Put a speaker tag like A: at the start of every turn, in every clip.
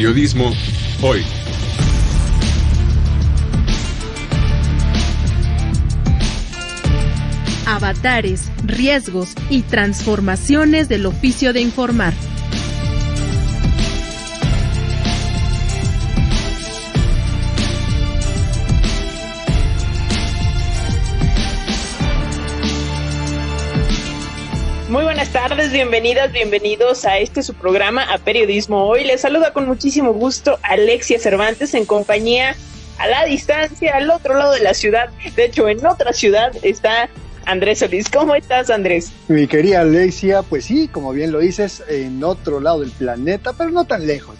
A: Periodismo hoy.
B: Avatares, riesgos y transformaciones del oficio de informar.
C: Muy buenas tardes, bienvenidas, bienvenidos a su programa, a Periodismo Hoy. Les saluda con muchísimo gusto Alexia Cervantes, en compañía a la distancia, al otro lado de la ciudad. De hecho, en otra ciudad está Andrés Solís. ¿Cómo estás, Andrés?
D: Mi querida Alexia, pues sí, como bien lo dices, en otro lado del planeta, pero no tan lejos.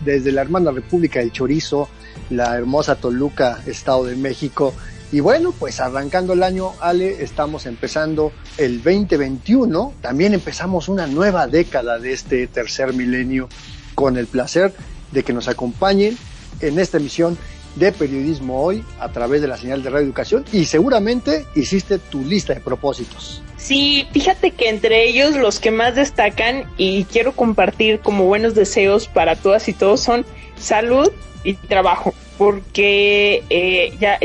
D: Desde la hermana República del Chorizo, la hermosa Toluca, Estado de México. Y bueno, pues arrancando el año, Ale, estamos empezando el 2021, también empezamos una nueva década de este tercer milenio, con el placer de que nos acompañen en esta emisión de Periodismo Hoy a través de la señal de Radio Educación, y seguramente hiciste tu lista de propósitos.
C: Sí, fíjate que entre ellos los que más destacan y quiero compartir como buenos deseos para todas y todos son salud y trabajo, porque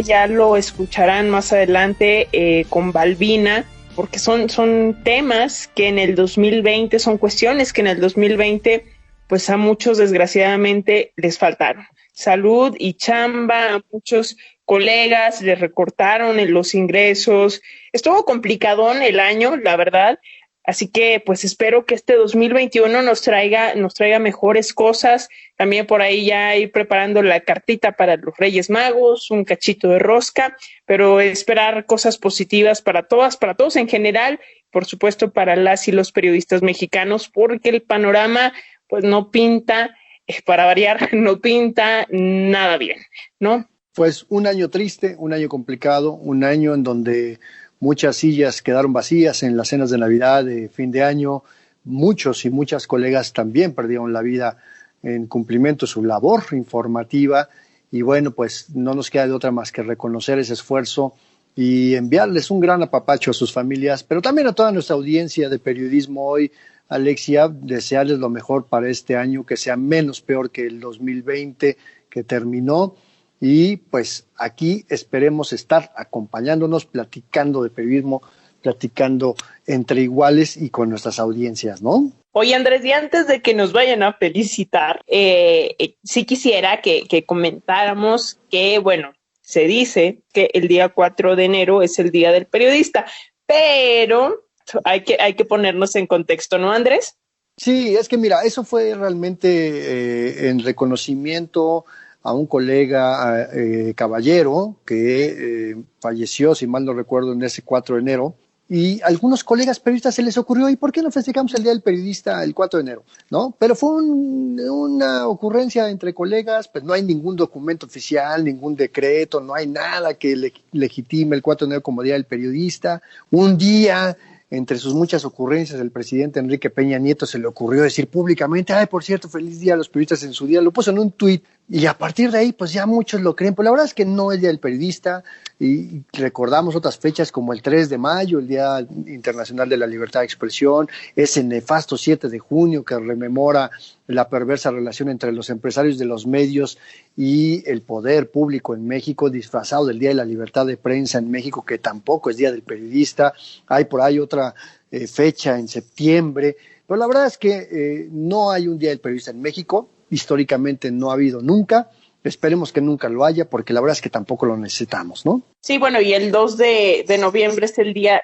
C: ya lo escucharán más adelante con Balbina, porque son temas que en el 2020, son cuestiones que en el 2020 pues a muchos desgraciadamente les faltaron. Salud y chamba, a muchos colegas les recortaron en los ingresos. Estuvo complicadón el año, la verdad. Así que pues espero que este 2021 nos traiga mejores cosas. También por ahí ya ir preparando la cartita para los Reyes Magos, un cachito de rosca, pero esperar cosas positivas para todos en general, por supuesto para las y los periodistas mexicanos, porque el panorama pues no pinta, para variar, no pinta nada bien, ¿no?
D: Pues un año triste, un año complicado, un año en donde muchas sillas quedaron vacías en las cenas de Navidad, de fin de año. Muchos y muchas colegas también perdieron la vida en cumplimiento de su labor informativa. Y bueno, pues no nos queda de otra más que reconocer ese esfuerzo y enviarles un gran apapacho a sus familias, pero también a toda nuestra audiencia de Periodismo Hoy. Alexia, desearles lo mejor para este año, que sea menos peor que el 2020 que terminó. Y pues aquí esperemos estar acompañándonos, platicando de periodismo, platicando entre iguales y con nuestras audiencias, ¿no?
C: Oye, Andrés, y antes de que nos vayan a felicitar, sí quisiera que comentáramos que, bueno, se dice que el día 4 de enero es el Día del Periodista, pero hay que ponernos en contexto, ¿no, Andrés?
D: Sí, es que mira, eso fue realmente en reconocimiento a un colega caballero que falleció, si mal no recuerdo, en ese 4 de enero. Y a algunos colegas periodistas se les ocurrió, ¿y por qué no festejamos el Día del Periodista el 4 de enero? ¿No? Pero fue una ocurrencia entre colegas, pues no hay ningún documento oficial, ningún decreto, no hay nada que legitime el 4 de enero como Día del Periodista. Un día, entre sus muchas ocurrencias, el presidente Enrique Peña Nieto se le ocurrió decir públicamente, ay, por cierto, feliz día a los periodistas en su día, lo puso en un tuit, y a partir de ahí, pues ya muchos lo creen, pero la verdad es que no es Día del Periodista, y recordamos otras fechas como el 3 de mayo, el Día Internacional de la Libertad de Expresión, ese nefasto 7 de junio que rememora la perversa relación entre los empresarios de los medios y el poder público en México, disfrazado del Día de la Libertad de Prensa en México, que tampoco es Día del Periodista. Hay por ahí otra fecha en septiembre, pero la verdad es que no hay un Día del Periodista en México, históricamente no ha habido nunca. Esperemos que nunca lo haya, porque la verdad es que tampoco lo necesitamos, ¿no?
C: Sí, bueno, y el 2 de noviembre es el día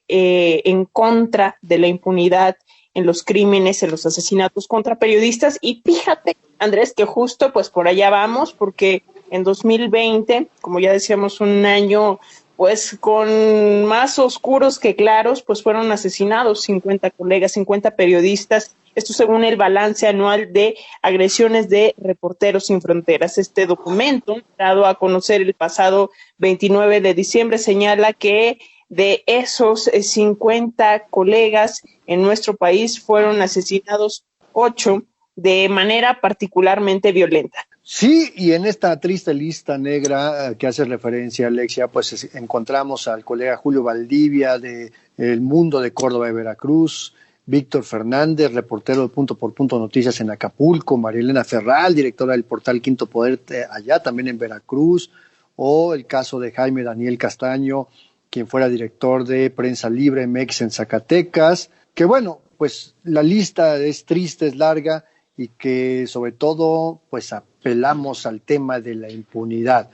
C: en contra de la impunidad en los crímenes, en los asesinatos contra periodistas. Y fíjate, Andrés, que justo pues por allá vamos, porque en 2020, como ya decíamos, un año pues con más oscuros que claros, pues fueron asesinados 50 colegas, 50 periodistas. Esto según el balance anual de agresiones de Reporteros Sin Fronteras. Este documento, dado a conocer el pasado 29 de diciembre, señala que de esos 50 colegas en nuestro país fueron asesinados 8 de manera particularmente violenta.
D: Sí, y en esta triste lista negra que hace referencia, Alexia, pues encontramos al colega Julio Valdivia de El Mundo de Córdoba de Veracruz, Víctor Fernández, reportero de Punto por Punto Noticias en Acapulco, Marielena Ferral, directora del portal Quinto Poder allá también en Veracruz, o el caso de Jaime Daniel Castaño, quien fuera director de Prensa Libre MEX en Zacatecas, que bueno, pues la lista es triste, es larga, y que sobre todo pues apelamos al tema de la impunidad,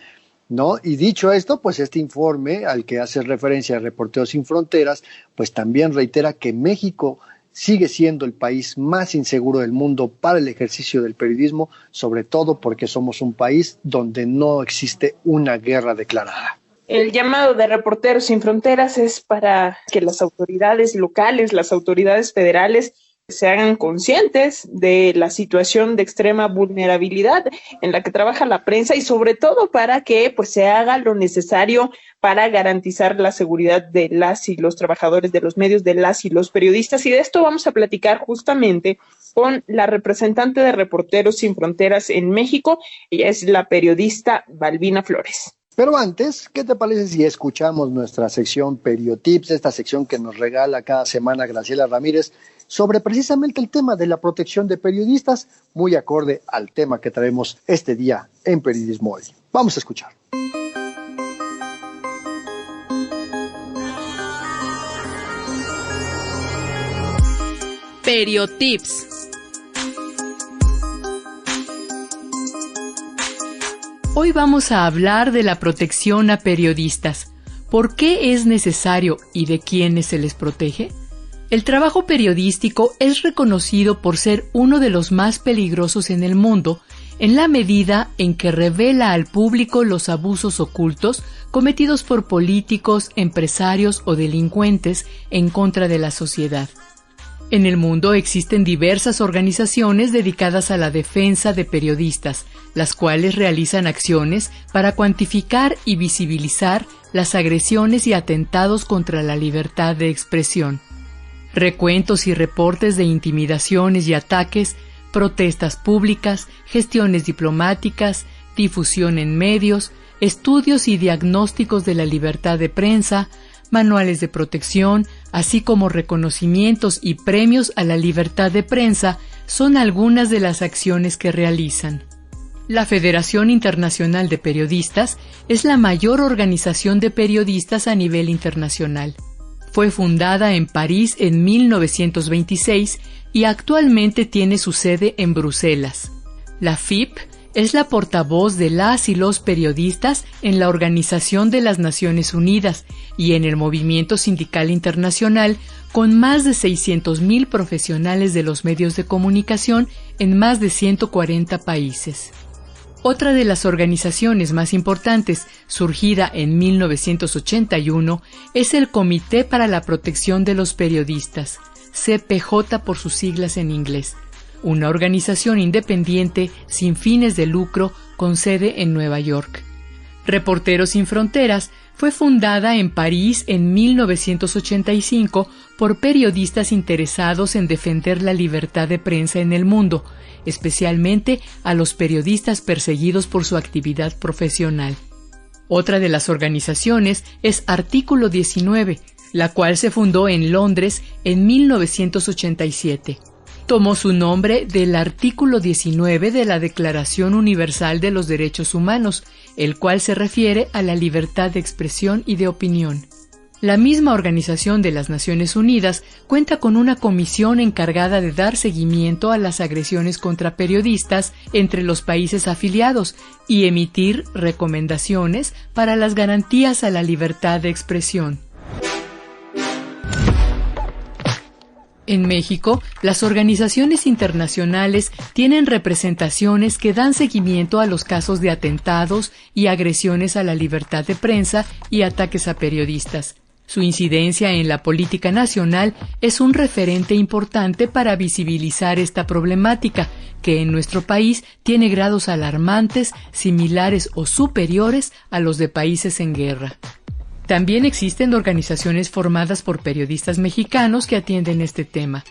D: ¿no? Y dicho esto, pues este informe al que hace referencia Reporteros Sin Fronteras, pues también reitera que México sigue siendo el país más inseguro del mundo para el ejercicio del periodismo, sobre todo porque somos un país donde no existe una guerra declarada.
C: El llamado de Reporteros Sin Fronteras es para que las autoridades locales, las autoridades federales, se hagan conscientes de la situación de extrema vulnerabilidad en la que trabaja la prensa y sobre todo para que pues se haga lo necesario para garantizar la seguridad de las y los trabajadores de los medios, de las y los periodistas. Y de esto vamos a platicar justamente con la representante de Reporteros Sin Fronteras en México. Ella es la periodista Balbina Flores.
D: Pero antes, ¿qué te parece si escuchamos nuestra sección Periotips, esta sección que nos regala cada semana Graciela Ramírez, sobre precisamente el tema de la protección de periodistas, muy acorde al tema que traemos este día en Periodismo Hoy? Vamos a escuchar.
B: Periotips. Hoy vamos a hablar de la protección a periodistas. ¿Por qué es necesario y de quiénes se les protege? El trabajo periodístico es reconocido por ser uno de los más peligrosos en el mundo, en la medida en que revela al público los abusos ocultos cometidos por políticos, empresarios o delincuentes en contra de la sociedad. En el mundo existen diversas organizaciones dedicadas a la defensa de periodistas, las cuales realizan acciones para cuantificar y visibilizar las agresiones y atentados contra la libertad de expresión. Recuentos y reportes de intimidaciones y ataques, protestas públicas, gestiones diplomáticas, difusión en medios, estudios y diagnósticos de la libertad de prensa, manuales de protección, así como reconocimientos y premios a la libertad de prensa son algunas de las acciones que realizan. La Federación Internacional de Periodistas es la mayor organización de periodistas a nivel internacional. Fue fundada en París en 1926 y actualmente tiene su sede en Bruselas. La FIP es la portavoz de las y los periodistas en la Organización de las Naciones Unidas y en el movimiento sindical internacional, con más de 600,000 profesionales de los medios de comunicación en más de 140 países. Otra de las organizaciones más importantes, surgida en 1981, es el Comité para la Protección de los Periodistas, CPJ por sus siglas en inglés, una organización independiente sin fines de lucro con sede en Nueva York. Reporteros Sin Fronteras fue fundada en París en 1985 por periodistas interesados en defender la libertad de prensa en el mundo, especialmente a los periodistas perseguidos por su actividad profesional. Otra de las organizaciones es Artículo 19, la cual se fundó en Londres en 1987. Tomó su nombre del artículo 19 de la Declaración Universal de los Derechos Humanos, el cual se refiere a la libertad de expresión y de opinión. La misma Organización de las Naciones Unidas cuenta con una comisión encargada de dar seguimiento a las agresiones contra periodistas entre los países afiliados y emitir recomendaciones para las garantías a la libertad de expresión. En México, las organizaciones internacionales tienen representaciones que dan seguimiento a los casos de atentados y agresiones a la libertad de prensa y ataques a periodistas. Su incidencia en la política nacional es un referente importante para visibilizar esta problemática, que en nuestro país tiene grados alarmantes, similares o superiores a los de países en guerra. También existen organizaciones formadas por periodistas mexicanos que atienden este tema.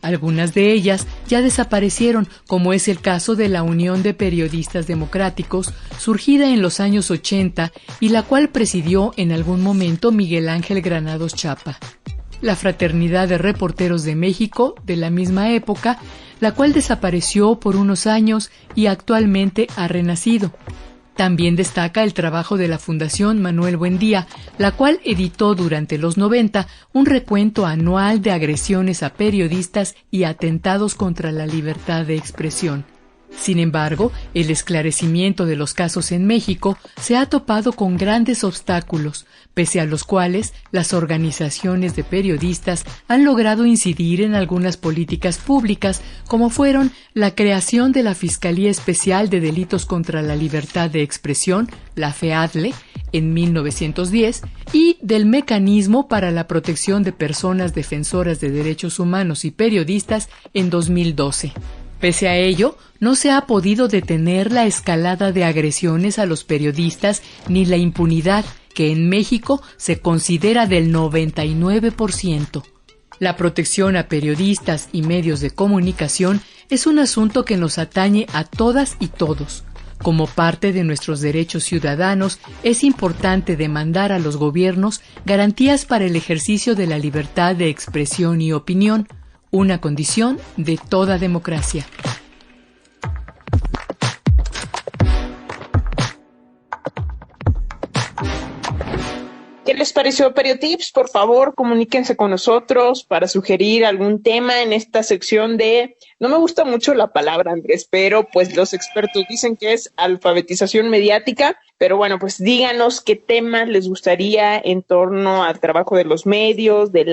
B: Algunas de ellas ya desaparecieron, como es el caso de la Unión de Periodistas Democráticos, surgida en los años 80 y la cual presidió en algún momento Miguel Ángel Granados Chapa. la Fraternidad de Reporteros de México de la misma época, la cual desapareció por unos años y actualmente ha renacido. También destaca el trabajo de la Fundación Manuel Buendía, la cual editó durante los 90 un recuento anual de agresiones a periodistas y atentados contra la libertad de expresión. Sin embargo, el esclarecimiento de los casos en México se ha topado con grandes obstáculos, pese a los cuales las organizaciones de periodistas han logrado incidir en algunas políticas públicas, como fueron la creación de la Fiscalía Especial de Delitos contra la Libertad de Expresión, la FEADLE, en 1910, y del Mecanismo para la Protección de Personas Defensoras de Derechos Humanos y Periodistas en 2012. Pese a ello, no se ha podido detener la escalada de agresiones a los periodistas ni la impunidad, que en México se considera del 99%. La protección a periodistas y medios de comunicación es un asunto que nos atañe a todas y todos. Como parte de nuestros derechos ciudadanos, es importante demandar a los gobiernos garantías para el ejercicio de la libertad de expresión y opinión, una condición de toda democracia.
C: ¿Qué les pareció Periotips? Por favor, comuníquense con nosotros para sugerir algún tema en esta sección de... No me gusta mucho la palabra, Andrés, pero pues los expertos dicen que es alfabetización mediática. Pero bueno, pues díganos qué temas les gustaría en torno al trabajo de los medios, de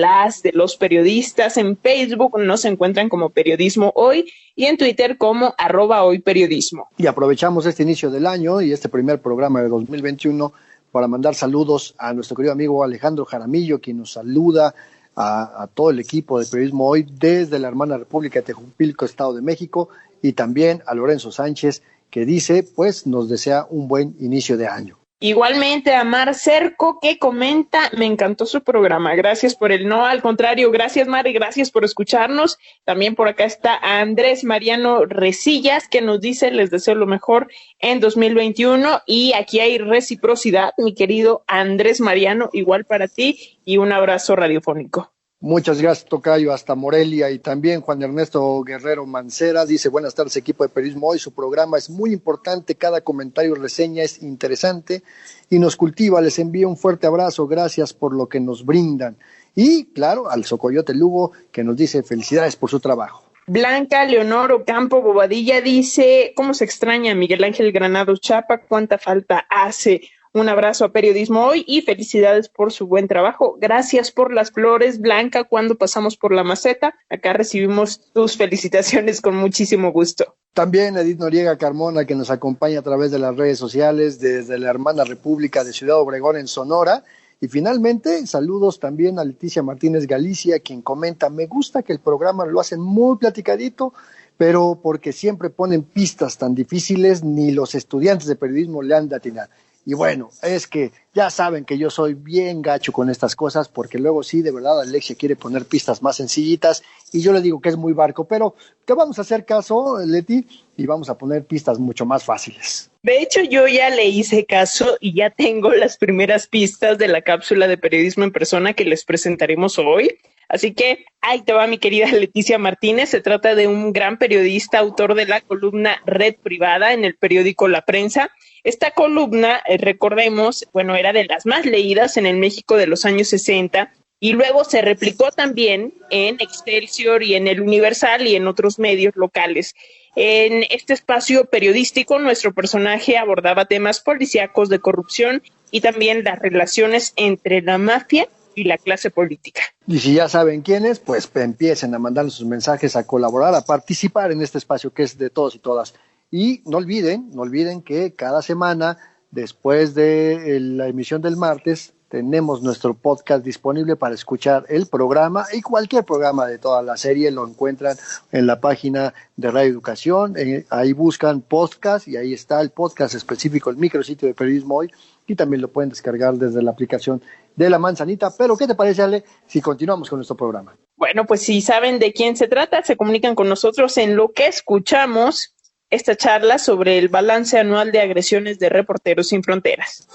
C: los periodistas. En Facebook nos encuentran como Periodismo Hoy y en Twitter como @hoyperiodismo.
D: Y aprovechamos este inicio del año y este primer programa de 2021 para mandar saludos a nuestro querido amigo Alejandro Jaramillo, quien nos saluda a todo el equipo de Periodismo Hoy desde la hermana República de Tejupilco, Estado de México, y también a Lorenzo Sánchez, que dice, pues, nos desea un buen inicio de año.
C: Igualmente a Mar Cerco, que comenta, me encantó su programa, gracias por el no, al contrario, gracias Mar y gracias por escucharnos. También por acá está Andrés Mariano Resillas, que nos dice, les deseo lo mejor en 2021, y aquí hay reciprocidad, mi querido Andrés Mariano, igual para ti, y un abrazo radiofónico.
D: Muchas gracias, tocayo, hasta Morelia. Y también Juan Ernesto Guerrero Mancera dice, buenas tardes, equipo de Periodismo Hoy, su programa es muy importante, cada comentario y reseña es interesante y nos cultiva, les envío un fuerte abrazo, gracias por lo que nos brindan. Y claro, al Socoyote Lugo, que nos dice felicidades por su trabajo.
C: Blanca Leonor Ocampo Bobadilla dice, ¿cómo se extraña a Miguel Ángel Granados Chapa? ¿Cuánta falta hace? Un abrazo a Periodismo Hoy y felicidades por su buen trabajo. Gracias por las flores, Blanca, cuando pasamos por la maceta. Acá recibimos tus felicitaciones con muchísimo gusto.
D: También Edith Noriega Carmona, que nos acompaña a través de las redes sociales desde la hermana República de Ciudad Obregón en Sonora. Y finalmente, saludos también a Leticia Martínez Galicia, quien comenta, me gusta que el programa lo hacen muy platicadito, pero porque siempre ponen pistas tan difíciles, ni los estudiantes de periodismo le han de atinar. Y bueno, es que ya saben que yo soy bien gacho con estas cosas, porque luego sí, de verdad, Alexia quiere poner pistas más sencillitas, y yo le digo que es muy barco, pero que vamos a hacer caso, Leti, y vamos a poner pistas mucho más fáciles.
C: De hecho, yo ya le hice caso y ya tengo las primeras pistas de la cápsula de periodismo en persona que les presentaremos hoy. Así que ahí te va mi querida Leticia Martínez. Se trata de un gran periodista, autor de la columna Red Privada en el periódico La Prensa. Esta columna, recordemos, bueno, era de las más leídas en el México de los años 60 y luego se replicó también en Excelsior y en El Universal y en otros medios locales. En este espacio periodístico, nuestro personaje abordaba temas policíacos de corrupción y también las relaciones entre la mafia y la clase política.
D: Y si ya saben quiénes, pues empiecen a mandar sus mensajes, a colaborar, a participar en este espacio que es de todos y todas. Y no olviden que cada semana, después de la emisión del martes, tenemos nuestro podcast disponible para escuchar el programa y cualquier programa de toda la serie lo encuentran en la página de Radio Educación. Ahí buscan podcast y ahí está el podcast específico, el micrositio de Periodismo Hoy, y también lo pueden descargar desde la aplicación de La Manzanita. Pero, ¿qué te parece, Ale, si continuamos con nuestro programa?
C: Bueno, pues si saben de quién se trata, se comunican con nosotros en lo que escuchamos esta charla sobre el balance anual de agresiones de Reporteros Sin Fronteras.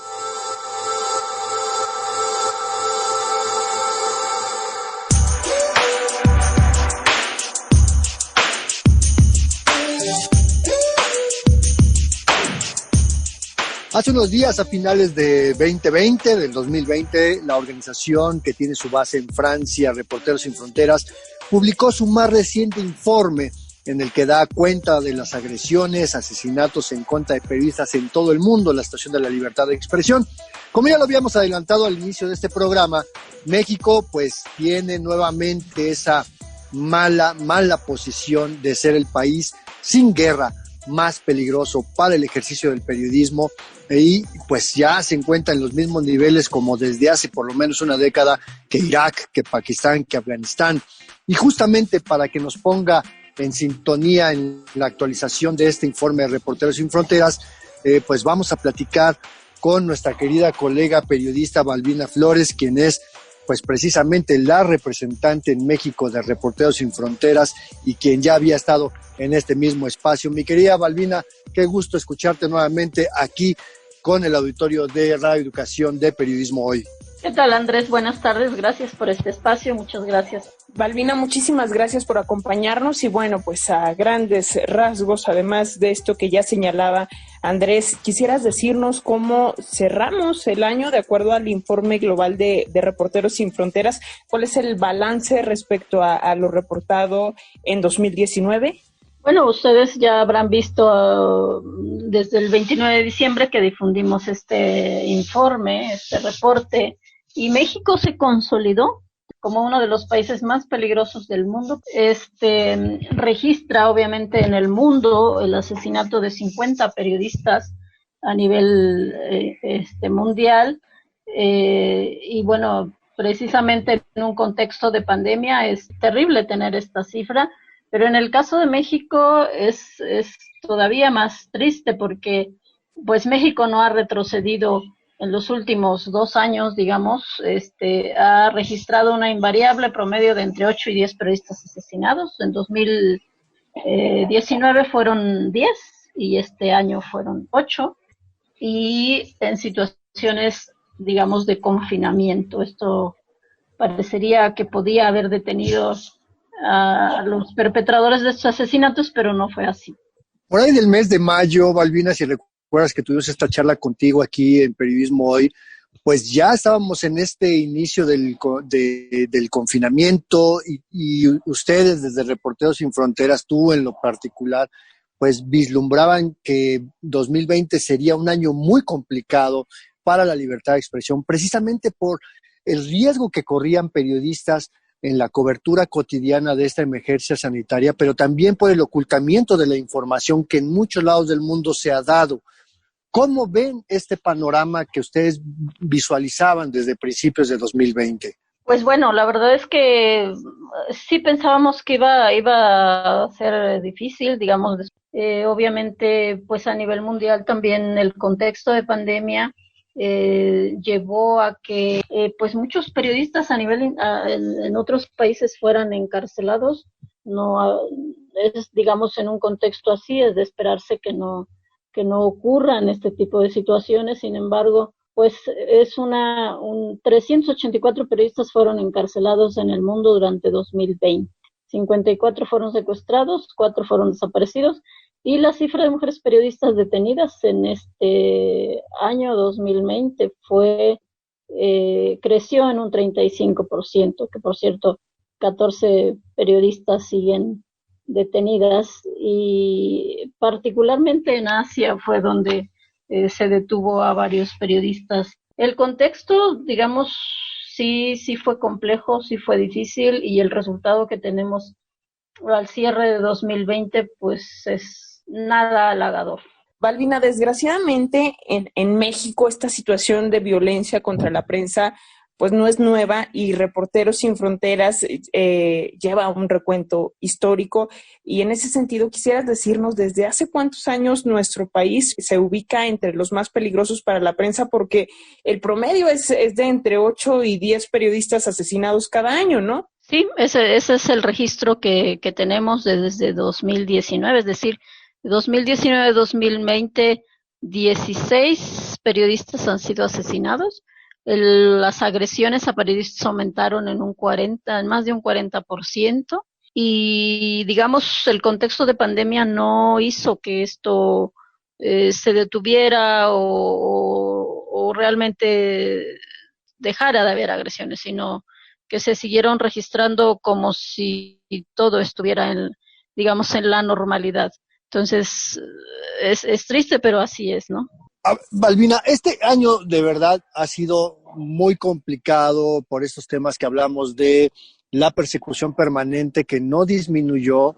D: Hace unos días, a finales de 2020, del 2020, la organización que tiene su base en Francia, Reporteros Sin Fronteras, publicó su más reciente informe en el que da cuenta de las agresiones, asesinatos en contra de periodistas en todo el mundo, la situación de la libertad de expresión. Como ya lo habíamos adelantado al inicio de este programa, México pues tiene nuevamente esa mala posición de ser el país sin guerra más peligroso para el ejercicio del periodismo, y pues ya se encuentra en los mismos niveles como desde hace por lo menos una década que Irak, que Pakistán, que Afganistán. Y justamente para que nos ponga en sintonía en la actualización de este informe de Reporteros Sin Fronteras, pues vamos a platicar con nuestra querida colega periodista Balbina Flores, quien es pues precisamente la representante en México de Reporteros Sin Fronteras y quien ya había estado en este mismo espacio. Mi querida Balbina, qué gusto escucharte nuevamente aquí con el auditorio de Radio Educación de Periodismo Hoy.
A: ¿Qué tal, Andrés? Buenas tardes, gracias por este espacio, muchas gracias.
C: Balbina, muchísimas gracias por acompañarnos y bueno, pues a grandes rasgos, además de esto que ya señalaba Andrés, quisieras decirnos cómo cerramos el año de acuerdo al informe global de Reporteros Sin Fronteras. ¿Cuál es el balance respecto a lo reportado en 2019?
A: Bueno, ustedes ya habrán visto desde el 29 de diciembre que difundimos este informe, este reporte, y México se consolidó como uno de los países más peligrosos del mundo. Registra obviamente en el mundo el asesinato de 50 periodistas a nivel mundial, y bueno, precisamente en un contexto de pandemia es terrible tener esta cifra, pero en el caso de México es todavía más triste porque pues México no ha retrocedido en los últimos 2 años, digamos, ha registrado una invariable promedio de entre 8 y 10 periodistas asesinados. En 2019 fueron 10 y este año fueron 8, y en situaciones, digamos, de confinamiento. Esto parecería que podía haber detenido a los perpetradores de estos asesinatos, pero no fue así.
D: Por ahí del mes de mayo, Balbina, si recuerdas que tuvimos esta charla contigo aquí en Periodismo Hoy, pues ya estábamos en este inicio del confinamiento y ustedes desde Reporteros Sin Fronteras, tú en lo particular, pues vislumbraban que 2020 sería un año muy complicado para la libertad de expresión, precisamente por el riesgo que corrían periodistas en la cobertura cotidiana de esta emergencia sanitaria, pero también por el ocultamiento de la información que en muchos lados del mundo se ha dado. ¿Cómo ven este panorama que ustedes visualizaban desde principios de 2020?
A: Pues bueno, la verdad es que sí pensábamos que iba a ser difícil, digamos. Obviamente, pues a nivel mundial también el contexto de pandemia llevó a que pues muchos periodistas a nivel en otros países fueran encarcelados. No es, digamos, en un contexto así es de esperarse que no ocurran este tipo de situaciones. Sin embargo, pues es 384 periodistas fueron encarcelados en el mundo durante 2020. 54 fueron secuestrados, 4 fueron desaparecidos, y la cifra de mujeres periodistas detenidas en este año 2020 creció en un 35%, que por cierto 14 periodistas siguen detenidas, y particularmente en Asia fue donde se detuvo a varios periodistas. El contexto, digamos, sí fue complejo, sí fue difícil, y el resultado que tenemos al cierre de 2020 pues es nada halagador.
C: Balbina, desgraciadamente en México esta situación de violencia contra la prensa pues no es nueva, y Reporteros Sin Fronteras lleva un recuento histórico, y en ese sentido quisieras decirnos desde hace cuántos años nuestro país se ubica entre los más peligrosos para la prensa, porque el promedio es de entre 8 y 10 periodistas asesinados cada año, ¿no?
A: Sí, ese es el registro que tenemos desde 2019, es decir, 2019-2020, 16 periodistas han sido asesinados. Las agresiones a periodistas aumentaron en más de un 40%, y digamos el contexto de pandemia no hizo que esto se detuviera o realmente dejara de haber agresiones, sino que se siguieron registrando como si todo estuviera digamos, en la normalidad. Entonces, es triste, pero así es, ¿no?
D: Balbina, este año de verdad ha sido muy complicado por estos temas que hablamos de la persecución permanente que no disminuyó,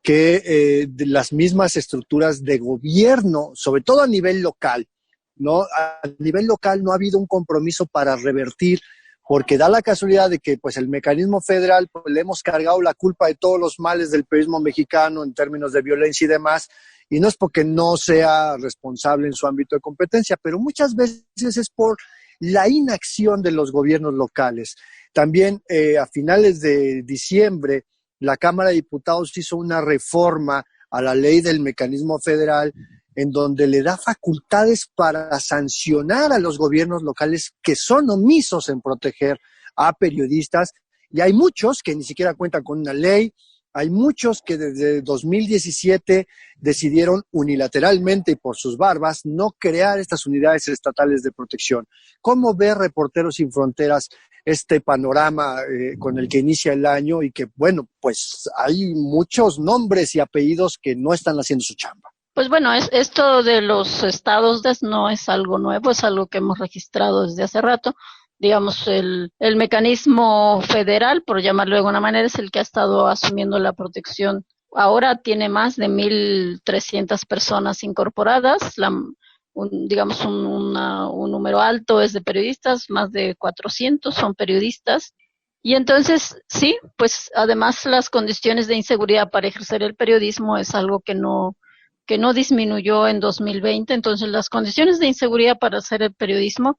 D: que de las mismas estructuras de gobierno, sobre todo a nivel local, ¿no? A nivel local no ha habido un compromiso para revertir, porque da la casualidad de que pues el mecanismo federal pues, le hemos cargado la culpa de todos los males del periodismo mexicano en términos de violencia y demás, y no es porque no sea responsable en su ámbito de competencia, pero muchas veces es por la inacción de los gobiernos locales. También a finales de diciembre, la Cámara de Diputados hizo una reforma a la ley del mecanismo federal en donde le da facultades para sancionar a los gobiernos locales que son omisos en proteger a periodistas, y hay muchos que ni siquiera cuentan con una ley. Hay muchos que desde 2017 decidieron unilateralmente y por sus barbas no crear estas unidades estatales de protección. ¿Cómo ve Reporteros Sin Fronteras este panorama con el que inicia el año y que, bueno, pues hay muchos nombres y apellidos que no están haciendo su chamba?
A: Pues bueno, esto de los estados no es algo nuevo, es algo que hemos registrado desde hace rato. Digamos, el mecanismo federal, por llamarlo de alguna manera, es el que ha estado asumiendo la protección. Ahora tiene más de 1,300 personas incorporadas, digamos un número alto es de periodistas, más de 400 son periodistas. Y entonces, sí, pues además las condiciones de inseguridad para ejercer el periodismo es algo que no disminuyó en 2020. Entonces, las condiciones de inseguridad para hacer el periodismo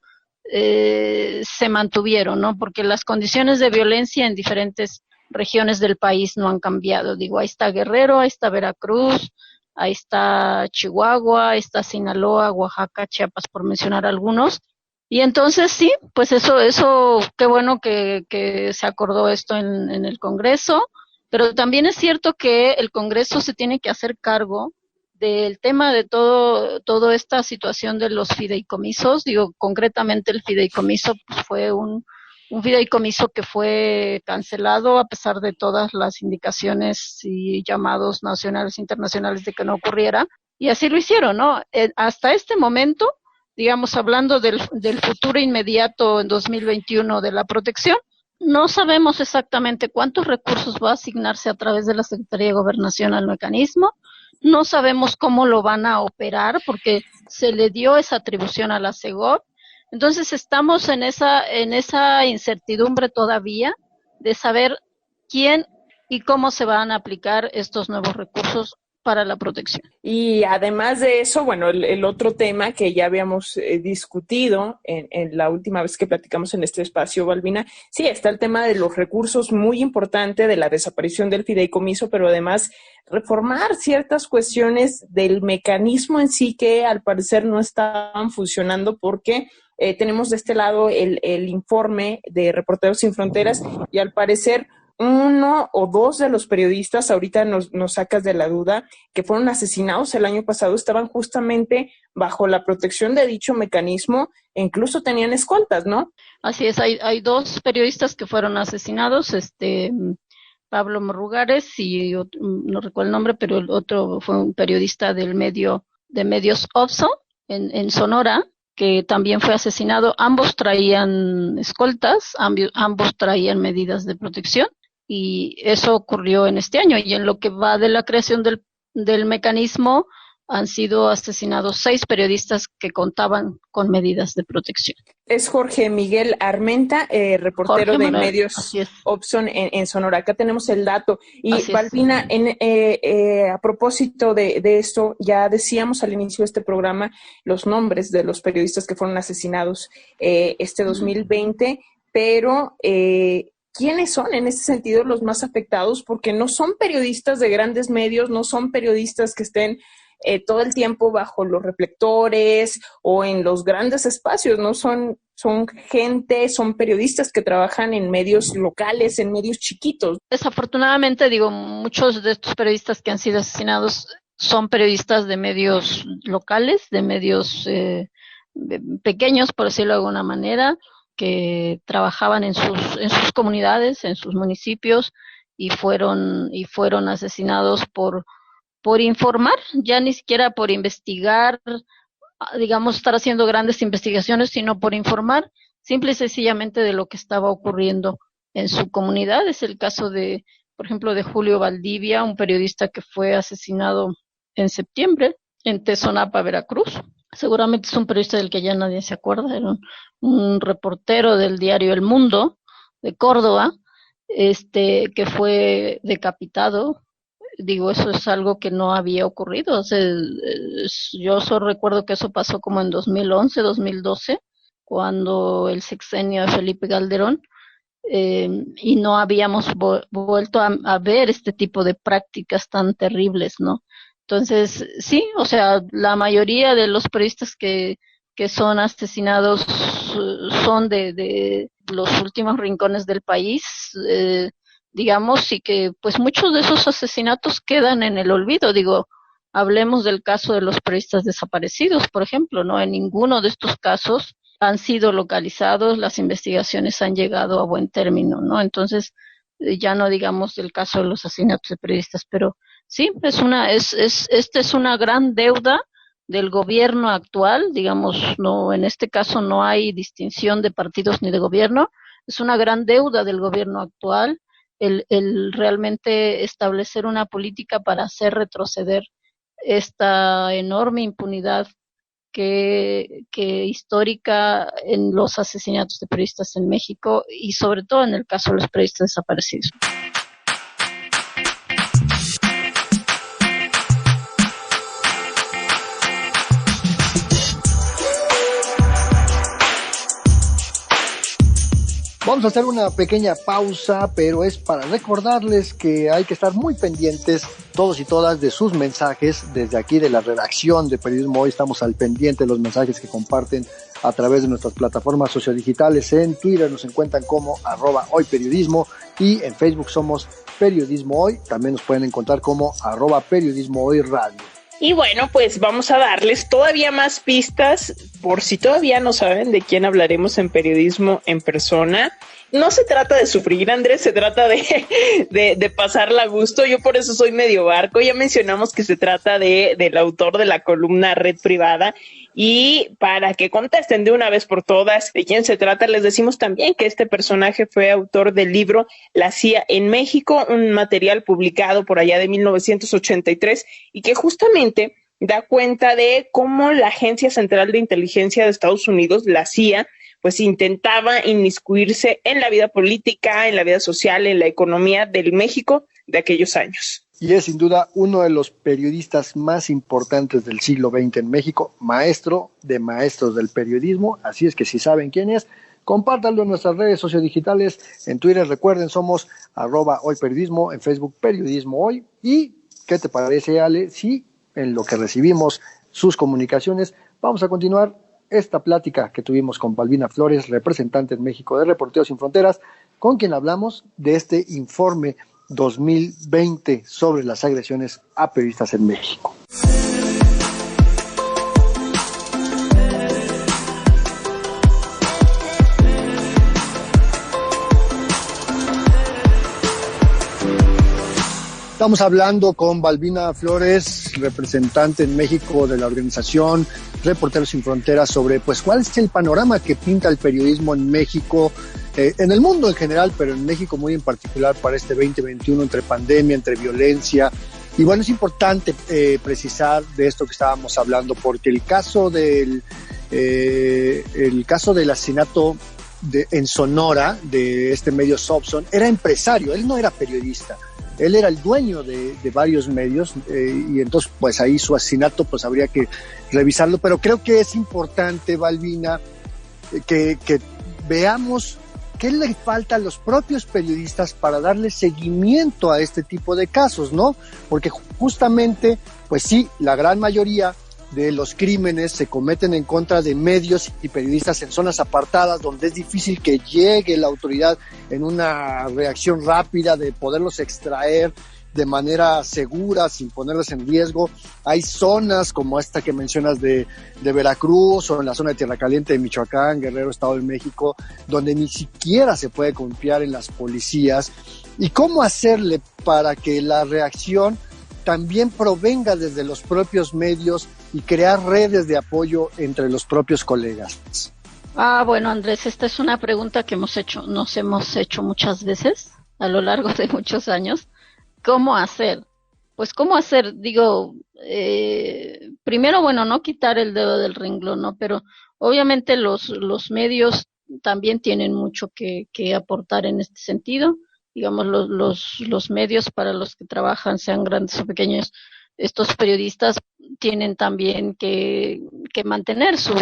A: se mantuvieron, ¿no? Porque las condiciones de violencia en diferentes regiones del país no han cambiado. Digo, ahí está Guerrero, ahí está Veracruz, ahí está Chihuahua, ahí está Sinaloa, Oaxaca, Chiapas, por mencionar algunos. Y entonces sí, pues eso, qué bueno que se acordó esto en el Congreso, pero también es cierto que el Congreso se tiene que hacer cargo del tema de toda esta situación de los fideicomisos. Digo, concretamente el fideicomiso pues, fue un fideicomiso que fue cancelado a pesar de todas las indicaciones y llamados nacionales e internacionales de que no ocurriera, y así lo hicieron, ¿no? Hasta este momento, digamos, hablando del futuro inmediato en 2021 de la protección, no sabemos exactamente cuántos recursos va a asignarse a través de la Secretaría de Gobernación al mecanismo. No sabemos cómo lo van a operar porque se le dio esa atribución a la SEGOV. Entonces estamos en esa incertidumbre todavía de saber quién y cómo se van a aplicar estos nuevos recursos para la protección.
C: Y además de eso, bueno, el otro tema que ya habíamos discutido en la última vez que platicamos en este espacio, Balbina, sí, está el tema de los recursos, muy importante, de la desaparición del fideicomiso, pero además reformar ciertas cuestiones del mecanismo en sí que al parecer no estaban funcionando porque tenemos de este lado el informe de Reporteros Sin Fronteras y al parecer uno o dos de los periodistas, ahorita nos sacas de la duda, que fueron asesinados el año pasado, estaban justamente bajo la protección de dicho mecanismo e incluso tenían escoltas, ¿no?
A: Así es, hay dos periodistas que fueron asesinados, Pablo Morrugares y otro, no recuerdo el nombre, pero el otro fue un periodista de medios OPSO en Sonora, que también fue asesinado. Ambos traían escoltas, ambos traían medidas de protección. Y eso ocurrió en este año, y en lo que va de la creación del mecanismo han sido asesinados 6 periodistas que contaban con medidas de protección.
C: Es Jorge Miguel Armenta, reportero Jorge de Manuel, medios Opson en Sonora. Acá tenemos el dato. Y Balbina, a propósito de esto, ya decíamos al inicio de este programa los nombres de los periodistas que fueron asesinados este 2020, pero ¿quiénes son en ese sentido los más afectados? Porque no son periodistas de grandes medios, no son periodistas que estén todo el tiempo bajo los reflectores o en los grandes espacios, ¿no? Son periodistas que trabajan en medios locales, en medios chiquitos.
A: Desafortunadamente, digo, muchos de estos periodistas que han sido asesinados son periodistas de medios locales, de medios pequeños, por decirlo de alguna manera, que trabajaban en sus comunidades, en sus municipios, y fueron asesinados por informar, ya ni siquiera por investigar, digamos, estar haciendo grandes investigaciones, sino por informar simple y sencillamente de lo que estaba ocurriendo en su comunidad. Es el caso de, por ejemplo, de Julio Valdivia, un periodista que fue asesinado en septiembre en Tezonapa, Veracruz. Seguramente es un periodista del que ya nadie se acuerda, era un reportero del diario El Mundo de Córdoba, que fue decapitado. Digo, eso es algo que no había ocurrido. O sea, yo solo recuerdo que eso pasó como en 2011, 2012, cuando el sexenio de Felipe Calderón, y no habíamos vuelto a ver este tipo de prácticas tan terribles, ¿no? Entonces, sí, o sea, la mayoría de los periodistas que son asesinados son de los últimos rincones del país, digamos, y que pues muchos de esos asesinatos quedan en el olvido. Digo, hablemos del caso de los periodistas desaparecidos, por ejemplo, ¿no? En ninguno de estos casos han sido localizados, las investigaciones han llegado a buen término, ¿no? Entonces, ya no digamos del caso de los asesinatos de periodistas, pero sí, esta es una gran deuda del gobierno actual, digamos, no, en este caso no hay distinción de partidos ni de gobierno, es una gran deuda del gobierno actual el realmente establecer una política para hacer retroceder esta enorme impunidad que histórica en los asesinatos de periodistas en México y sobre todo en el caso de los periodistas desaparecidos.
D: Vamos a hacer una pequeña pausa, pero es para recordarles que hay que estar muy pendientes todos y todas de sus mensajes. Desde aquí de la redacción de Periodismo Hoy estamos al pendiente de los mensajes que comparten a través de nuestras plataformas sociodigitales. En Twitter nos encuentran como @hoyperiodismo y en Facebook somos Periodismo Hoy. También nos pueden encontrar como @Periodismo Hoy Radio.
C: Y bueno, pues vamos a darles todavía más pistas por si todavía no saben de quién hablaremos en Periodismo en Persona. No se trata de sufrir, Andrés, se trata de pasarla a gusto. Yo por eso soy medio barco. Ya mencionamos que se trata del autor de la columna Red Privada. Y para que contesten de una vez por todas de quién se trata, les decimos también que este personaje fue autor del libro La CIA en México, un material publicado por allá de 1983 y que justamente da cuenta de cómo la Agencia Central de Inteligencia de Estados Unidos, la CIA, pues intentaba inmiscuirse en la vida política, en la vida social, en la economía del México de aquellos años.
D: Y es sin duda uno de los periodistas más importantes del siglo XX en México, maestro de maestros del periodismo, así es que si saben quién es, compártanlo en nuestras redes sociodigitales, en Twitter recuerden somos @hoyperiodismo, en Facebook Periodismo Hoy. ¿Y qué te parece, Ale? Si en lo que recibimos sus comunicaciones, vamos a continuar esta plática que tuvimos con Balbina Flores, representante en México de Reporteros Sin Fronteras, con quien hablamos de este informe 2020 sobre las agresiones a periodistas en México. Estamos hablando con Balbina Flores, representante en México de la organización Reporteros Sin Fronteras, sobre pues cuál es el panorama que pinta el periodismo en México, en el mundo en general, pero en México muy en particular para este 2021, entre pandemia, entre violencia. Y bueno, es importante precisar de esto que estábamos hablando, porque el caso del asesinato en Sonora de este medio Sobson era empresario, él no era periodista. Él era el dueño de varios medios y entonces pues ahí su asesinato pues habría que revisarlo, pero creo que es importante, Balbina, que veamos qué le falta a los propios periodistas para darle seguimiento a este tipo de casos, ¿no? Porque justamente, pues sí, la gran mayoría de los crímenes se cometen en contra de medios y periodistas en zonas apartadas donde es difícil que llegue la autoridad en una reacción rápida de poderlos extraer de manera segura, sin ponerlas en riesgo. Hay zonas como esta que mencionas de Veracruz, o en la zona de Tierra Caliente de Michoacán, Guerrero, Estado de México, donde ni siquiera se puede confiar en las policías. ¿Y cómo hacerle para que la reacción también provenga desde los propios medios y crear redes de apoyo entre los propios colegas?
A: Bueno, Andrés, esta es una pregunta que nos hemos hecho muchas veces a lo largo de muchos años. ¿Cómo hacer? Pues, ¿cómo hacer? Digo, primero, bueno, no quitar el dedo del renglón, ¿no? Pero obviamente los medios también tienen mucho que aportar en este sentido. Digamos, los medios para los que trabajan, sean grandes o pequeños, estos periodistas tienen también que mantener su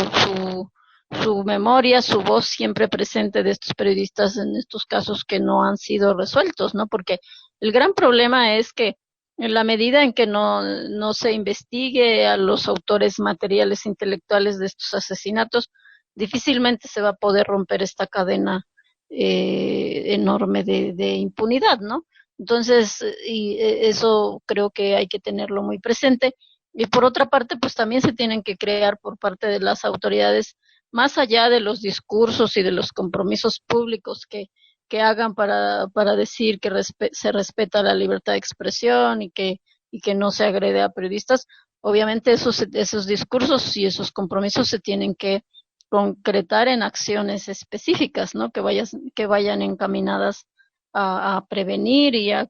A: memoria, su voz siempre presente de estos periodistas en estos casos que no han sido resueltos, ¿no? Porque el gran problema es que en la medida en que no se investigue a los autores materiales intelectuales de estos asesinatos, difícilmente se va a poder romper esta cadena enorme de impunidad, ¿no? Entonces, eso creo que hay que tenerlo muy presente. Y por otra parte, pues también se tienen que crear por parte de las autoridades, más allá de los discursos y de los compromisos públicos que hagan para decir que se respeta la libertad de expresión y que no se agrede a periodistas, obviamente esos discursos y esos compromisos se tienen que concretar en acciones específicas, ¿no? Que vayan encaminadas a prevenir y a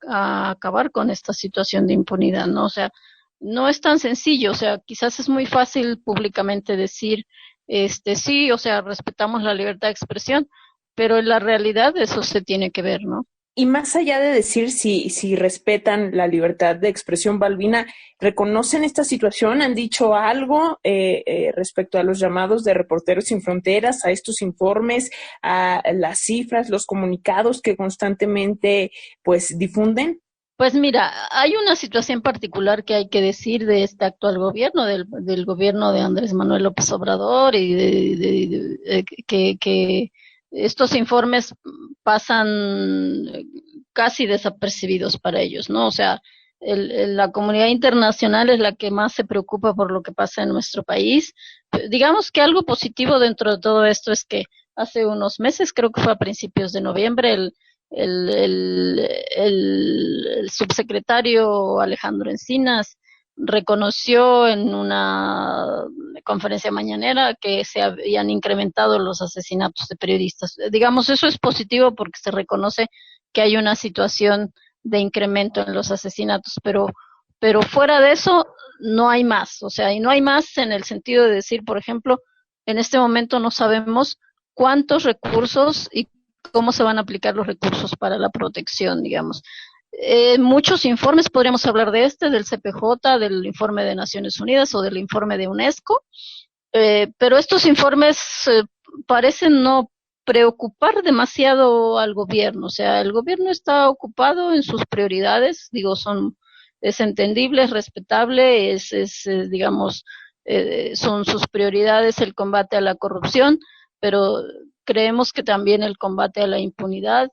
A: acabar con esta situación de impunidad, ¿no? O sea, no es tan sencillo, o sea, quizás es muy fácil públicamente decir, sí, o sea, respetamos la libertad de expresión, pero en la realidad eso se tiene que ver, ¿no?
C: Y más allá de decir si respetan la libertad de expresión, Balbina, ¿reconocen esta situación? ¿Han dicho algo respecto a los llamados de Reporteros Sin Fronteras, a estos informes, a las cifras, los comunicados que constantemente pues difunden?
A: Pues mira, hay una situación particular que hay que decir de este actual gobierno, del gobierno de Andrés Manuel López Obrador, y que estos informes pasan casi desapercibidos para ellos, ¿no? O sea, la comunidad internacional es la que más se preocupa por lo que pasa en nuestro país. Digamos que algo positivo dentro de todo esto es que hace unos meses, creo que fue a principios de noviembre, el subsecretario Alejandro Encinas reconoció en una conferencia mañanera que se habían incrementado los asesinatos de periodistas. Digamos, eso es positivo porque se reconoce que hay una situación de incremento en los asesinatos, pero fuera de eso no hay más, o sea, y no hay más en el sentido de decir, por ejemplo, en este momento no sabemos cuántos recursos y cómo se van a aplicar los recursos para la protección, digamos. Muchos informes, podríamos hablar del CPJ, del informe de Naciones Unidas o del informe de UNESCO, pero estos informes parecen no preocupar demasiado al gobierno, o sea, el gobierno está ocupado en sus prioridades, digo, es entendible, es respetable, digamos, son sus prioridades el combate a la corrupción, pero creemos que también el combate a la impunidad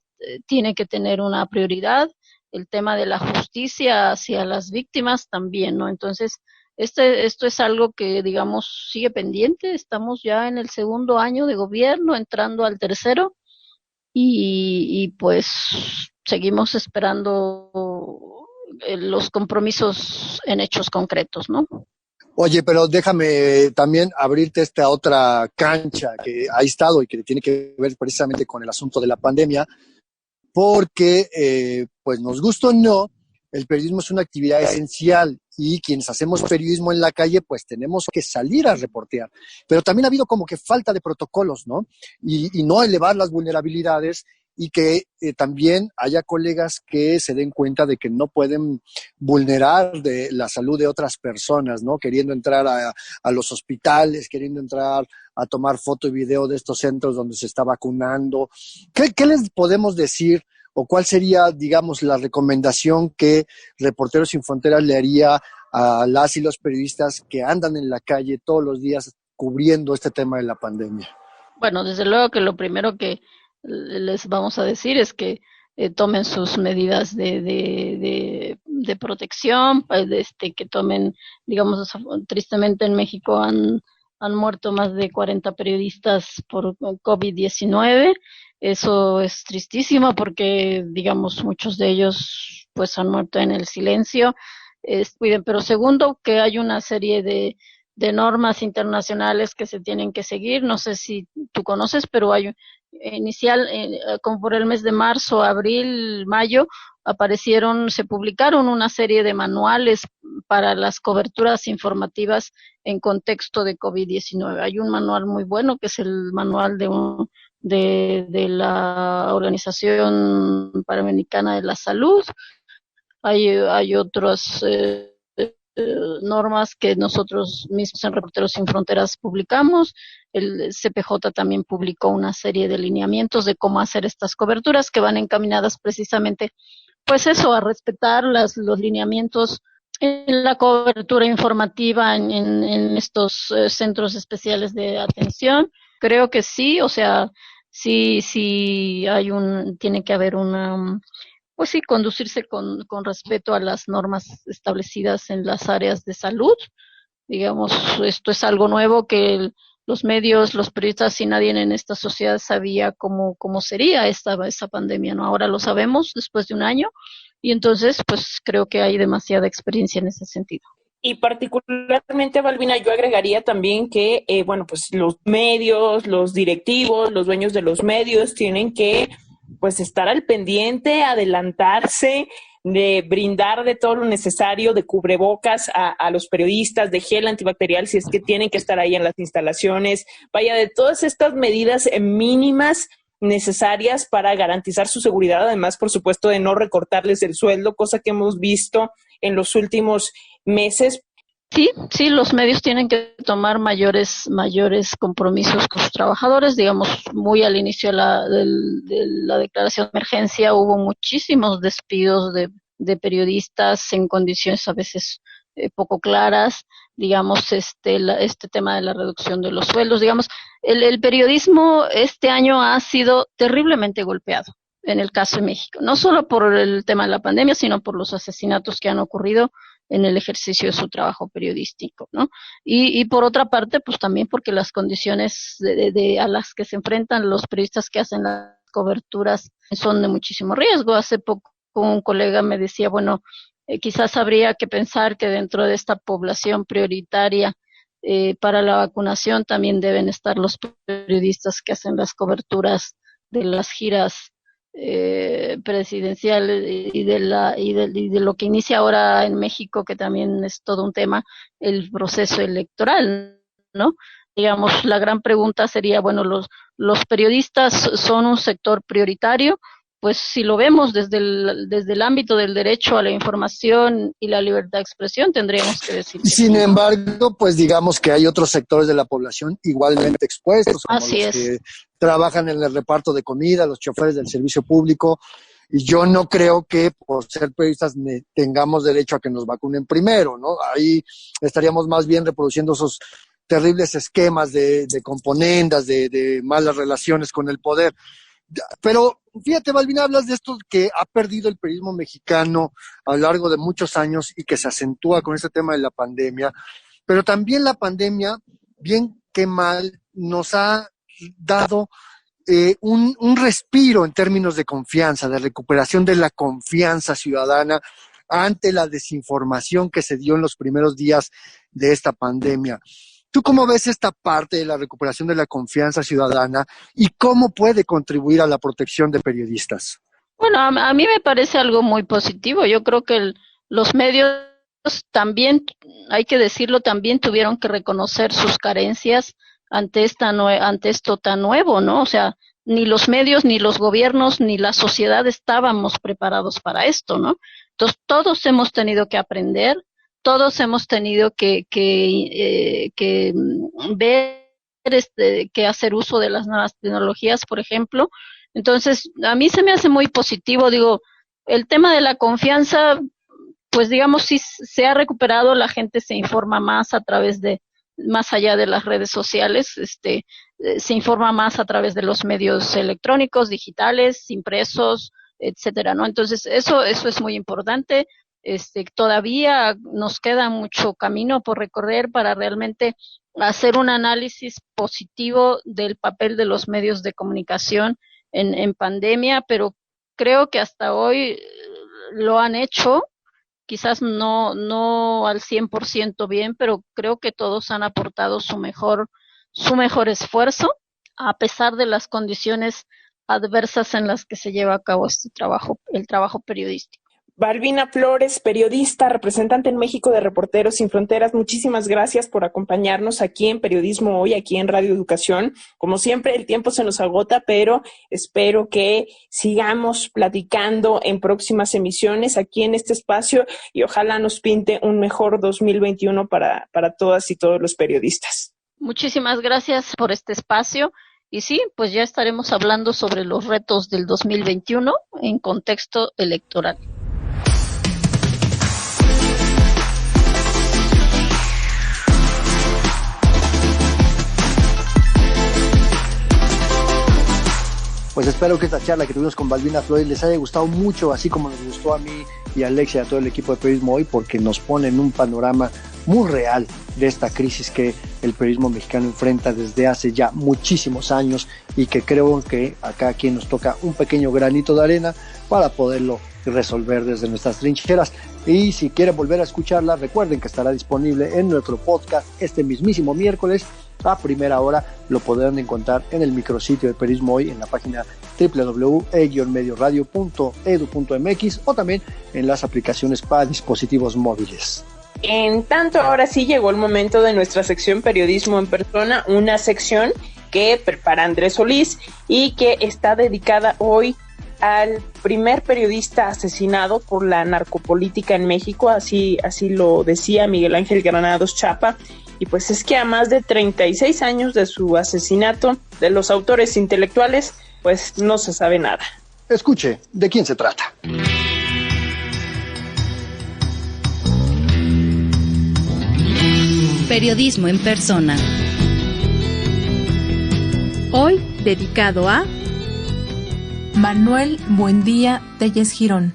A: tiene que tener una prioridad, el tema de la justicia hacia las víctimas también, ¿no? Entonces, esto es algo que, digamos, sigue pendiente, estamos ya en el segundo año de gobierno, entrando al tercero, y pues seguimos esperando los compromisos en hechos concretos, ¿no?
D: Oye, pero déjame también abrirte esta otra cancha que ha estado y que tiene que ver precisamente con el asunto de la pandemia, porque, pues nos gusta o no, el periodismo es una actividad esencial y quienes hacemos periodismo en la calle, pues tenemos que salir a reportear. Pero también ha habido como que falta de protocolos, ¿no? Y no elevar las vulnerabilidades y que también haya colegas que se den cuenta de que no pueden vulnerar de la salud de otras personas, ¿no? Queriendo entrar a los hospitales, queriendo entrar a tomar foto y video de estos centros donde se está vacunando. ¿Qué les podemos decir o cuál sería, digamos, la recomendación que Reporteros Sin Fronteras le haría a las y los periodistas que andan en la calle todos los días cubriendo este tema de la pandemia?
A: Bueno, desde luego que lo primero que les vamos a decir es que tomen sus medidas de de protección, que tomen, digamos, tristemente en México han muerto más de 40 periodistas por COVID-19. Eso es tristísimo porque, digamos, muchos de ellos pues han muerto en el silencio. Cuiden, pero segundo, que hay una serie de normas internacionales que se tienen que seguir. No sé si tú conoces, pero hay como por el mes de marzo, abril, mayo, se publicaron una serie de manuales para las coberturas informativas en contexto de COVID-19. Hay un manual muy bueno que es el manual de la Organización Panamericana de la Salud. Hay otras normas que nosotros mismos en Reporteros Sin Fronteras publicamos. El CPJ también publicó una serie de lineamientos de cómo hacer estas coberturas que van encaminadas precisamente, pues eso, a respetar los lineamientos en la cobertura informativa en estos centros especiales de atención. Creo que sí, o sea, sí tiene que haber pues sí, conducirse con respeto a las normas establecidas en las áreas de salud. Digamos, esto es algo nuevo que los medios, los periodistas y nadie en esta sociedad sabía cómo sería esa pandemia, ¿no? Ahora lo sabemos después de un año y entonces pues creo que hay demasiada experiencia en ese sentido.
C: Y particularmente, Balbina, yo agregaría también que, bueno, pues los medios, los directivos, los dueños de los medios tienen que pues estar al pendiente, adelantarse, de brindar de todo lo necesario, de cubrebocas a los periodistas, de gel antibacterial si es que tienen que estar ahí en las instalaciones, vaya, de todas estas medidas mínimas necesarias para garantizar su seguridad, además, por supuesto, de no recortarles el sueldo, cosa que hemos visto en los últimos meses.
A: Sí, los medios tienen que tomar mayores compromisos con sus trabajadores. Digamos, muy al inicio de la declaración de emergencia hubo muchísimos despidos de periodistas en condiciones a veces poco claras. Digamos, este tema de la reducción de los sueldos. Digamos, el periodismo este año ha sido terriblemente golpeado en el caso de México, no solo por el tema de la pandemia, sino por los asesinatos que han ocurrido en el ejercicio de su trabajo periodístico, ¿no? Y por otra parte, pues también porque las condiciones a las que se enfrentan los periodistas que hacen las coberturas son de muchísimo riesgo. Hace poco un colega me decía, bueno, quizás habría que pensar que dentro de esta población prioritaria para la vacunación también deben estar los periodistas que hacen las coberturas de las giras presidencial y de lo que inicia ahora en México, que también es todo un tema, el proceso electoral, ¿no? Digamos, la gran pregunta sería, bueno, los periodistas son un sector prioritario. Pues si lo vemos desde el ámbito del derecho a la información y la libertad de expresión, tendríamos que decir.
D: Sin embargo, pues digamos que hay otros sectores de la población igualmente expuestos, como
A: Así
D: los que trabajan en el reparto de comida, los choferes del servicio público, y yo no creo que por ser periodistas tengamos derecho a que nos vacunen primero, ¿no? Ahí estaríamos más bien reproduciendo esos terribles esquemas de componendas, de malas relaciones con el poder. Pero fíjate, Balbina, hablas de esto que ha perdido el periodismo mexicano a lo largo de muchos años y que se acentúa con este tema de la pandemia, pero también la pandemia, bien que mal, nos ha dado un respiro en términos de confianza, de recuperación de la confianza ciudadana ante la desinformación que se dio en los primeros días de esta pandemia. ¿Tú cómo ves esta parte de la recuperación de la confianza ciudadana y cómo puede contribuir a la protección de periodistas?
A: Bueno, a mí me parece algo muy positivo. Yo creo que los medios también, hay que decirlo, también tuvieron que reconocer sus carencias ante esto tan nuevo, ¿no? O sea, ni los medios, ni los gobiernos, ni la sociedad estábamos preparados para esto, ¿no? Entonces, todos hemos tenido que aprender. Todos hemos tenido que ver, que hacer uso de las nuevas tecnologías, por ejemplo. Entonces, a mí se me hace muy positivo, digo, el tema de la confianza, pues digamos, sí se ha recuperado, la gente se informa más más allá de las redes sociales, se informa más a través de los medios electrónicos, digitales, impresos, etcétera, ¿no? Entonces, eso es muy importante. Todavía nos queda mucho camino por recorrer para realmente hacer un análisis positivo del papel de los medios de comunicación en pandemia, pero creo que hasta hoy lo han hecho, quizás no al 100% bien, pero creo que todos han aportado su mejor esfuerzo, a pesar de las condiciones adversas en las que se lleva a cabo el trabajo periodístico.
C: Balbina Flores, periodista, representante en México de Reporteros Sin Fronteras, muchísimas gracias por acompañarnos aquí en Periodismo Hoy, aquí en Radio Educación. Como siempre, el tiempo se nos agota, pero espero que sigamos platicando en próximas emisiones aquí en este espacio y ojalá nos pinte un mejor 2021 para todas y todos los periodistas.
A: Muchísimas gracias por este espacio. Y sí, pues ya estaremos hablando sobre los retos del 2021 en contexto electoral.
D: Pues espero que esta charla que tuvimos con Balbina Flores les haya gustado mucho, así como nos gustó a mí y a Alexia y a todo el equipo de Periodismo Hoy, porque nos pone en un panorama muy real de esta crisis que el periodismo mexicano enfrenta desde hace ya muchísimos años y que creo que a cada quien nos toca un pequeño granito de arena para poderlo resolver desde nuestras trincheras. Y si quieren volver a escucharla, recuerden que estará disponible en nuestro podcast este mismísimo miércoles a primera hora. Lo podrán encontrar en el micrositio de Periodismo Hoy en la página www.medioradio.edu.mx o también en las aplicaciones para dispositivos móviles.
C: En tanto, ahora sí llegó el momento de nuestra sección Periodismo en Persona, una sección que prepara Andrés Solís y que está dedicada hoy al primer periodista asesinado por la narcopolítica en México, así lo decía Miguel Ángel Granados Chapa. Y pues es que a más de 36 años de su asesinato, de los autores intelectuales, pues no se sabe nada.
D: Escuche, ¿de quién se trata?
E: Periodismo en Persona. Hoy dedicado a
F: Manuel Buendía Telles Girón.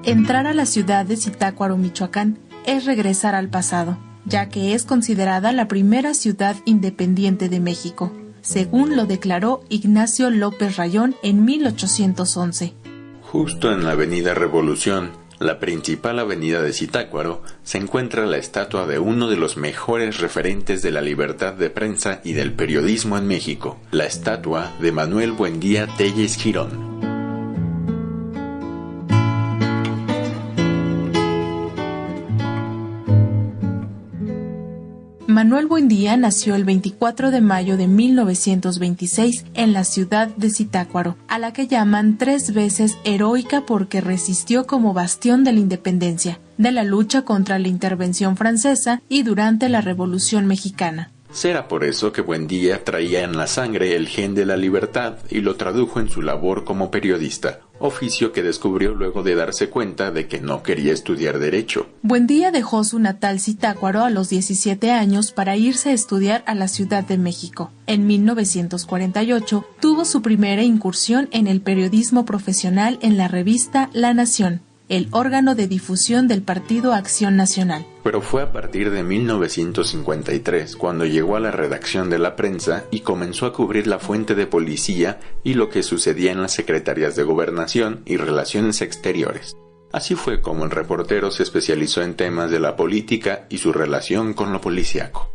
F: Entrar a la ciudad de Zitácuaro, Michoacán, es regresar al pasado, ya que es considerada la primera ciudad independiente de México, según lo declaró Ignacio López Rayón en 1811.
G: Justo en la avenida Revolución, la principal avenida de Zitácuaro, se encuentra la estatua de uno de los mejores referentes de la libertad de prensa y del periodismo en México, la estatua de Manuel Buendía Telles Girón.
F: Manuel Buendía nació el 24 de mayo de 1926 en la ciudad de Zitácuaro, a la que llaman 3 veces heroica porque resistió como bastión de la independencia, de la lucha contra la intervención francesa y durante la Revolución Mexicana.
G: Será por eso que Buendía traía en la sangre el gen de la libertad y lo tradujo en su labor como periodista, oficio que descubrió luego de darse cuenta de que no quería estudiar Derecho.
F: Buendía dejó su natal Zitácuaro a los 17 años para irse a estudiar a la Ciudad de México. En 1948 tuvo su primera incursión en el periodismo profesional en la revista La Nación, el órgano de difusión del Partido Acción Nacional.
G: Pero fue a partir de 1953 cuando llegó a la redacción de La Prensa y comenzó a cubrir la fuente de policía y lo que sucedía en las secretarías de Gobernación y Relaciones Exteriores. Así fue como el reportero se especializó en temas de la política y su relación con lo policíaco.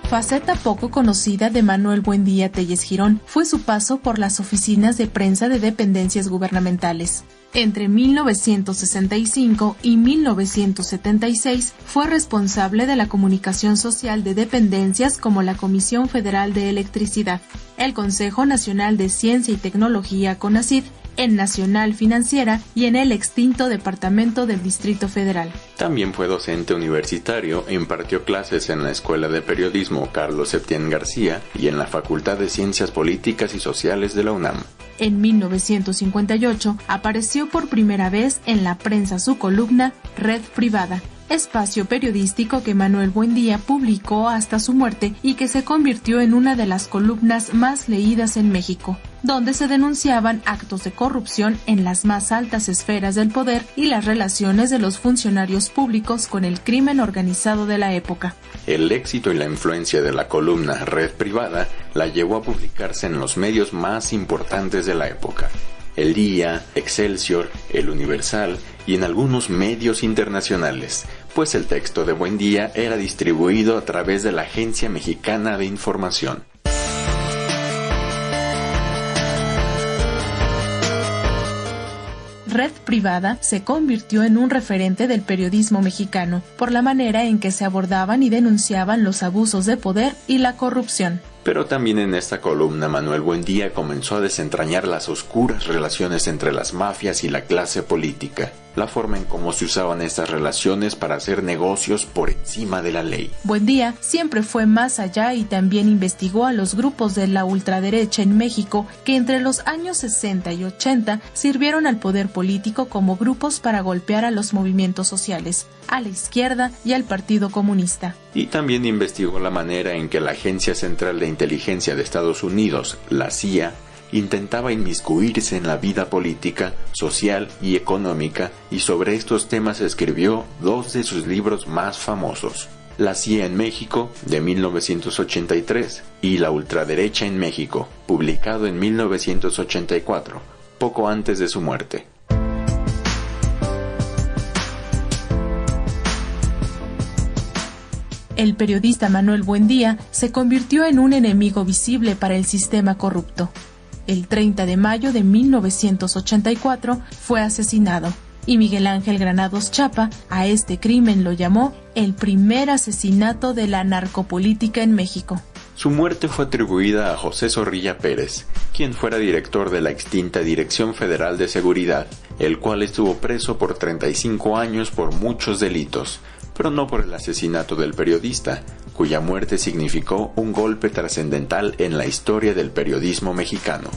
F: Faceta poco conocida de Manuel Buendía Telles Girón fue su paso por las oficinas de prensa de dependencias gubernamentales. Entre 1965 y 1976 fue responsable de la comunicación social de dependencias como la Comisión Federal de Electricidad, el Consejo Nacional de Ciencia y Tecnología CONACYT, en Nacional Financiera y en el extinto Departamento del Distrito Federal.
G: También fue docente universitario e impartió clases en la Escuela de Periodismo Carlos Septién García y en la Facultad de Ciencias Políticas y Sociales de la UNAM.
F: En 1958 apareció por primera vez en la prensa su columna Red Privada, espacio periodístico que Manuel Buendía publicó hasta su muerte y que se convirtió en una de las columnas más leídas en México, donde se denunciaban actos de corrupción en las más altas esferas del poder y las relaciones de los funcionarios públicos con el crimen organizado de la época.
G: El éxito y la influencia de la columna Red Privada la llevó a publicarse en los medios más importantes de la época: El Día, Excelsior, El Universal y en algunos medios internacionales, pues el texto de Buendía era distribuido a través de la Agencia Mexicana de Información.
F: Red Privada se convirtió en un referente del periodismo mexicano por la manera en que se abordaban y denunciaban los abusos de poder y la corrupción.
G: Pero también en esta columna Manuel Buendía comenzó a desentrañar las oscuras relaciones entre las mafias y la clase política, la forma en cómo se usaban estas relaciones para hacer negocios por encima de la ley.
F: Buendía siempre fue más allá y también investigó a los grupos de la ultraderecha en México que entre los años 60 y 80 sirvieron al poder político como grupos para golpear a los movimientos sociales, a la izquierda y al Partido Comunista.
G: Y también investigó la manera en que la Agencia Central de Inteligencia de Estados Unidos, la CIA, intentaba inmiscuirse en la vida política, social y económica, y sobre estos temas escribió dos de sus libros más famosos: La CIA en México, de 1983, y La ultraderecha en México, publicado en 1984, poco antes de su muerte.
F: El periodista Manuel Buendía se convirtió en un enemigo visible para el sistema corrupto. El 30 de mayo de 1984 fue asesinado, y Miguel Ángel Granados Chapa a este crimen lo llamó el primer asesinato de la narcopolítica en México.
G: Su muerte fue atribuida a José Zorrilla Pérez, quien fuera director de la extinta Dirección Federal de Seguridad, el cual estuvo preso por 35 años por muchos delitos, pero no por el asesinato del periodista, cuya muerte significó un golpe trascendental en la historia del periodismo mexicano.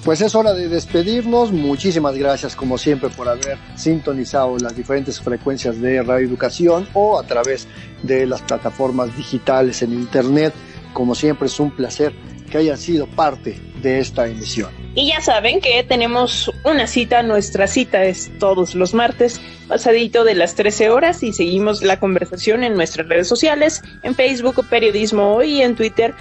D: Pues es hora de despedirnos. Muchísimas gracias como siempre por haber sintonizado las diferentes frecuencias de Radio Educación o a través de las plataformas digitales en internet. Como siempre es un placer que hayan sido parte de esta emisión.
C: Y ya saben que tenemos una cita, nuestra cita es todos los martes, pasadito de las 13 horas, y seguimos la conversación en nuestras redes sociales, en Facebook Periodismo Hoy y en Twitter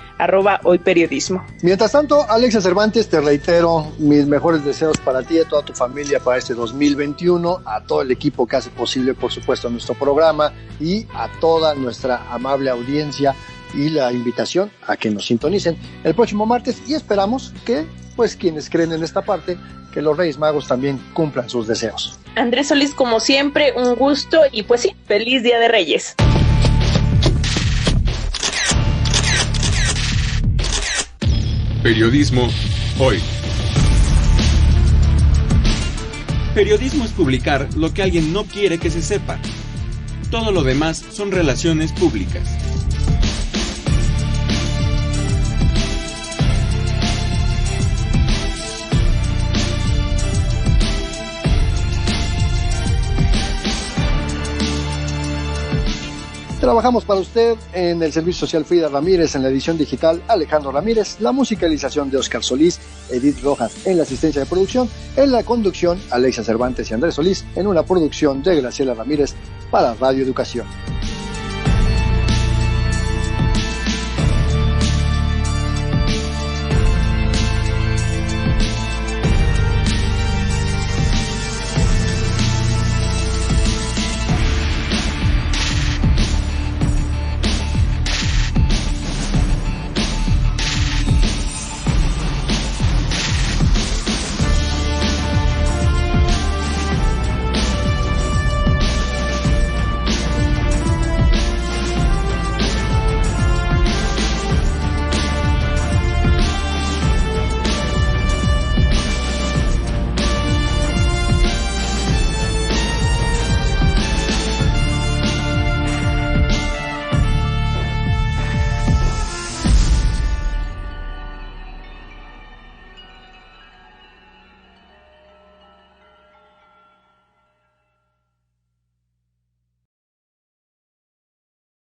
C: @hoyperiodismo.
D: Mientras tanto, Alexia Cervantes, te reitero mis mejores deseos para ti y a toda tu familia para este 2021, a todo el equipo que hace posible, por supuesto, nuestro programa y a toda nuestra amable audiencia, y la invitación a que nos sintonicen el próximo martes, y esperamos que, pues, quienes creen en esta parte, que los Reyes Magos también cumplan sus deseos.
C: Andrés Solís, como siempre, un gusto y pues sí, feliz Día de Reyes.
H: Periodismo Hoy. Periodismo es publicar lo que alguien no quiere que se sepa. Todo lo demás son relaciones públicas.
D: Trabajamos para usted en el Servicio Social Frida Ramírez, en la edición digital Alejandro Ramírez, la musicalización de Oscar Solís, Edith Rojas en la asistencia de producción, en la conducción Alexia Cervantes y Andrés Solís, en una producción de Graciela Ramírez para Radio Educación.